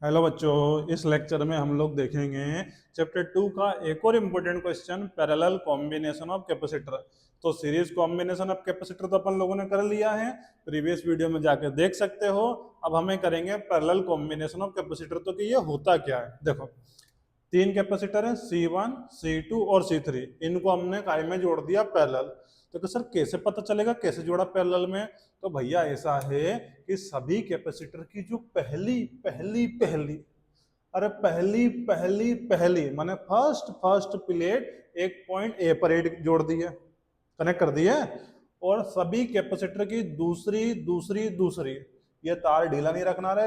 Hello बच्चों, इस lecture में हम लोग देखेंगे चैप्टर 2 का एक और important question, parallel combination of capacitor. तो सीरीज कॉम्बिनेशन ऑफ कैपेसिटर तो अपन लोगों ने कर लिया है, प्रीवियस वीडियो में जाकर देख सकते हो। अब हमें करेंगे पैरेलल कॉम्बिनेशन ऑफ कैपेसिटर। तो कि ये होता क्या है, देखो तीन कैपेसिटर है C1, C2 और C3। इनको हमने काय में जोड़ दिया पैरेलल। तो सर कैसे पता चलेगा कैसे जोड़ा पैरेलल में? तो भैया ऐसा है कि सभी कैपेसिटर की जो पहली पहली पहली अरे पहली पहली पहली माने फर्स्ट फर्स्ट प्लेट एक पॉइंट ए पर जोड़ दी है, कनेक्ट कर दी है। और सभी कैपेसिटर की दूसरी दूसरी दूसरी, ये तार ढीला नहीं रखना रे,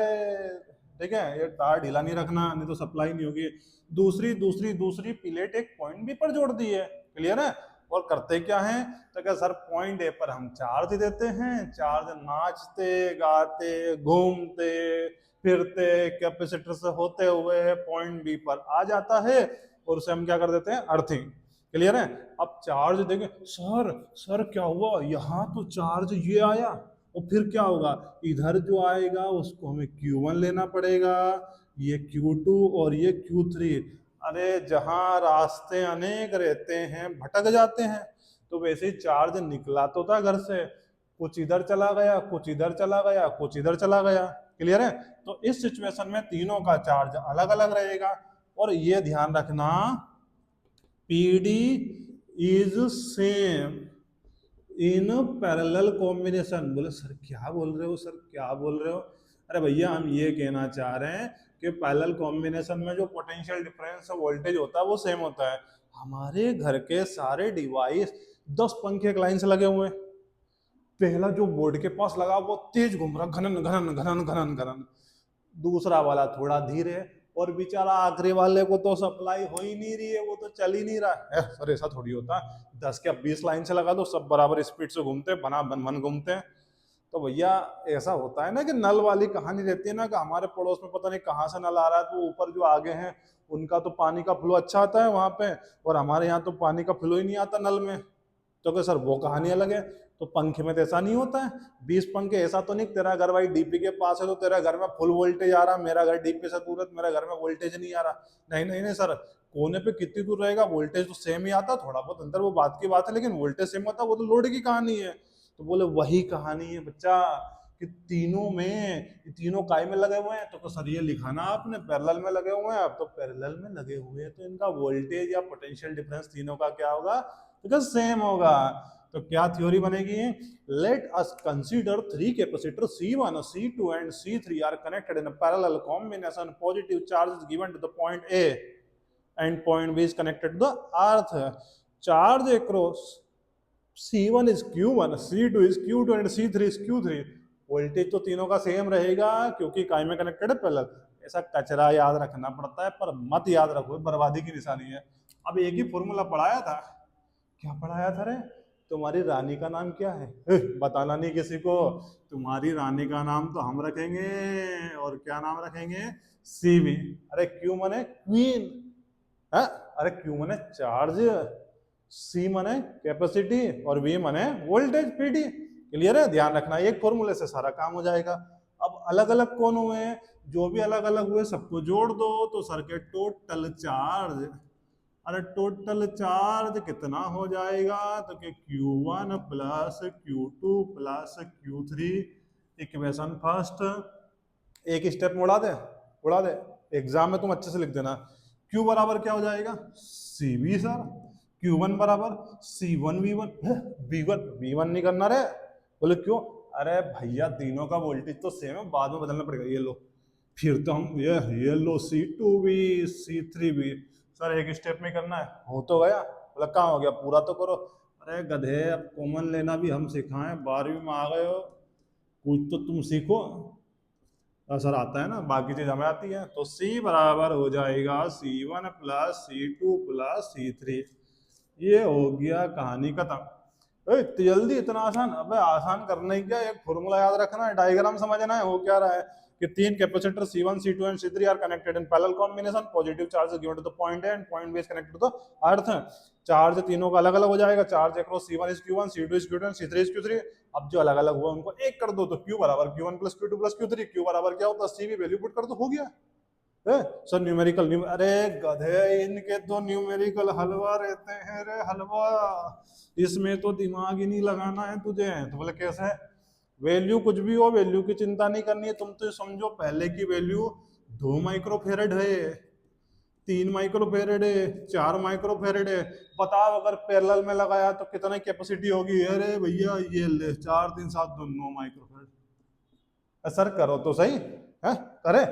ठीक है, ये तार ढीला नहीं रखना, नहीं तो सप्लाई नहीं होगी। दूसरी दूसरी दूसरी प्लेट एक पॉइंट बी पर जोड़ दी है, क्लियर है। और करते क्या है, तो क्या सर पॉइंट ए पर हम चार्ज देते हैं, चार्ज नाचते गाते घूमते फिरते कैपेसिटर से होते हुए पॉइंट बी पर आ जाता है, और उसे हम क्या कर देते हैं, अर्थिंग, क्लियर है। अब चार्ज देखें, सर सर क्या हुआ, यहाँ तो चार्ज ये आया, और फिर क्या होगा, इधर जो आएगा उसको हमें Q1 लेना पड़ेगा, ये Q2 और ये Q3। अरे जहां रास्ते अनेक रहते हैं भटक जाते हैं, तो वैसे ही चार्ज निकला तो था घर से, कुछ इधर चला गया, कुछ इधर चला गया, कुछ इधर चला गया, क्लियर है। तो इस सिचुएशन में तीनों का चार्ज अलग अलग रहेगा। और ये ध्यान रखना, PD is same in parallel combination. बोले सर क्या बोल रहे हो, सर क्या बोल रहे हो? अरे भैया हम ये कहना चाह रहे हैं कि पैरेलल कॉम्बिनेशन में जो पोटेंशियल डिफरेंस वोल्टेज होता है वो सेम होता है। हमारे घर के सारे डिवाइस 10 पंखे एक लाइन से लगे हुए हैं, पहला जो बोर्ड के पास लगा वो तेज घूम रहा, घनन घनन घनन घनन घनन, दूसरा वाला थोड़ा धीरे, और बेचारा आखिरी वाले को तो सप्लाई हो ही नहीं रही है, वो तो चल ही नहीं रहा है। सर ऐसा थोड़ी होता, 10 क्या 20 लाइन से लगा दो, सब बराबर स्पीड से घूमते बना बन बन घूमते हैं। तो भैया ऐसा होता है ना कि नल वाली कहानी रहती है ना, कि हमारे पड़ोस में पता नहीं कहाँ से नल आ रहा है, तो ऊपर जो आगे हैं उनका तो पानी का फ्लो अच्छा आता है वहां पे, और हमारे यहाँ तो पानी का फ्लो ही नहीं आता नल में। तो क्या सर वो कहानी अलग है। तो पंखे में तो ऐसा नहीं होता है, 20 पंखे, ऐसा तो नहीं तेरा घर भाई डीपी के पास है तो तेरा घर में फुल वोल्टेज आ रहा, मेरा घर डीपी से दूर है तो मेरा घर में वोल्टेज नहीं आ रहा। नहीं नहीं नहीं सर, कोने पे कितनी दूर रहेगा वोल्टेज तो सेम ही आता, थोड़ा बहुत अंदर वो बात की बात है, लेकिन वोल्टेज सेम होता, वो तो लोड की कहानी है। तो बोले वही कहानी है बच्चा, कि तीनों में, तीनों काय में लगे हुए हैं, तो सर ये लिखाना आपने पैरेलल में लगे हुए हैं। अब तो पैरेलल में लगे हुए हैं तो इनका वोल्टेज या पोटेंशियल डिफरेंस तीनों का क्या होगा, तो सेम होगा। तो क्या थ्योरी बनेगी, let us consider three capacitor C1, C2 and C3 are connected in parallel combination, positive charge is given to the point A and point B is connected to the earth. Charge across C1 is Q1, C2 is Q2 and C3 is Q3। Voltage तो तीनों का same रहेगा क्योंकि काय में connected है parallel. ऐसा कचरा याद रखना पड़ता है, पर मत याद रखो, बर्बादी की निशानी है। अब एक ही फॉर्मूला पढ़ाया था, क्या पढ़ाया था रे, तुम्हारी रानी का नाम क्या है, बताना नहीं किसी को। तुम्हारी रानी का नाम तो हम रखेंगे, और क्या नाम रखेंगे, CV। अरे क्यू मने क्वीन है, अरे क्यू मने चार्ज, C मने कैपेसिटी, और V मने वोल्टेज PD। क्लियर है, ध्यान रखना, एक फॉर्मूले से सारा काम हो जाएगा। अब अलग अलग कौन हुए, जो भी अलग अलग हुए सबको जोड़ दो, तो सर के टोटल चार्ज, अरे टोटल चार्ज कितना हो जाएगा, तो कि Q1 plus Q2 plus Q3। Equation first, एक स्टेप में उड़ा दे, एग्जाम में तुम अच्छे से लिख देना। Q बराबर क्या हो जाएगा, CV सर, Q1 बराबर C1V1, V1 नहीं करना रे, बोले क्यों, अरे भैया तीनों का वोल्टेज तो सेम है, बाद में बदलना पड़ेगा। ये लो, फिर तो हम ये लो C2V C3V, सर एक स्टेप में करना है, हो तो गया, बोला कहाँ हो गया, पूरा तो करो। अरे गधे, अब कॉमन लेना भी हम सिखाएं, 12वीं में आ गए हो, कुछ तो तुम सीखो। असर आता है ना, बाकी चीज हमें आती है। तो C बराबर हो जाएगा C1 plus C2 plus C3। ये हो गया कहानी खत्म। इतनी जल्दी, इतना आसान? अबे आसान करने क्या, एक फॉर्मूला याद रखना है, डायग्राम समझना है, हो क्या रहा है कि तीन capacitor C1, C2 and C3 are connected in parallel combination, positive charge given to the point A and point B is connected to the earth. Charge तीनों का अलग अलग हो जाएगा, charge across C1 is Q1, C2 is Q2 and C3 is Q3। अब जो अलग अलग हुआ उनको एक कर दो, तो Q बराबर Q1 plus Q2 plus Q3, Q बराबर क्या होता है CV, वैल्यू पुट कर दो, हो गया। सर न्यूमेरिकल अरे गधे, इनके तो न्यूमेरिकल हलवा रहते हैं रे हलवा, इसमें तो दिमाग ही नहीं लगाना है तुझे। तो बोले कैसे? वैल्यू कुछ भी हो, वैल्यू की चिंता नहीं करनी है, तुम तो समझो पहले की वैल्यू 2 माइक्रोफेरेड है, 3 माइक्रोफेरेड है, 4 माइक्रोफेरेड है। बताओ अगर पैरेलल में लगाया तो कितनी कैपेसिटी होगी? अरे भैया ये ले 4 3 7 2 9 माइक्रोफेरेड। सर करो तो सही है, करे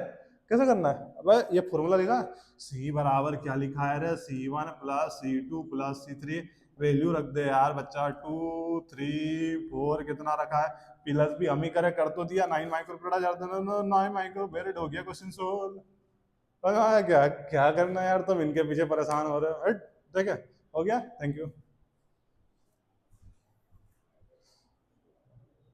कैसे करना है? अब ये फॉर्मूला लिखा, सी बराबर क्या लिखा है रे, C1 plus C2 plus C3। Value रख दे यार बच्चा, 2 3 4 कितना रखा है, प्लस भी हम ही करे कर तो दिया, 9 माइक्रोफेरेड 9 माइक्रोफेरेड हो गया, क्वेश्चन सोल्व। क्या क्या करना है यार, तुम इनके पीछे परेशान हो रहे हो, ठीक है, हो गया, थैंक यू।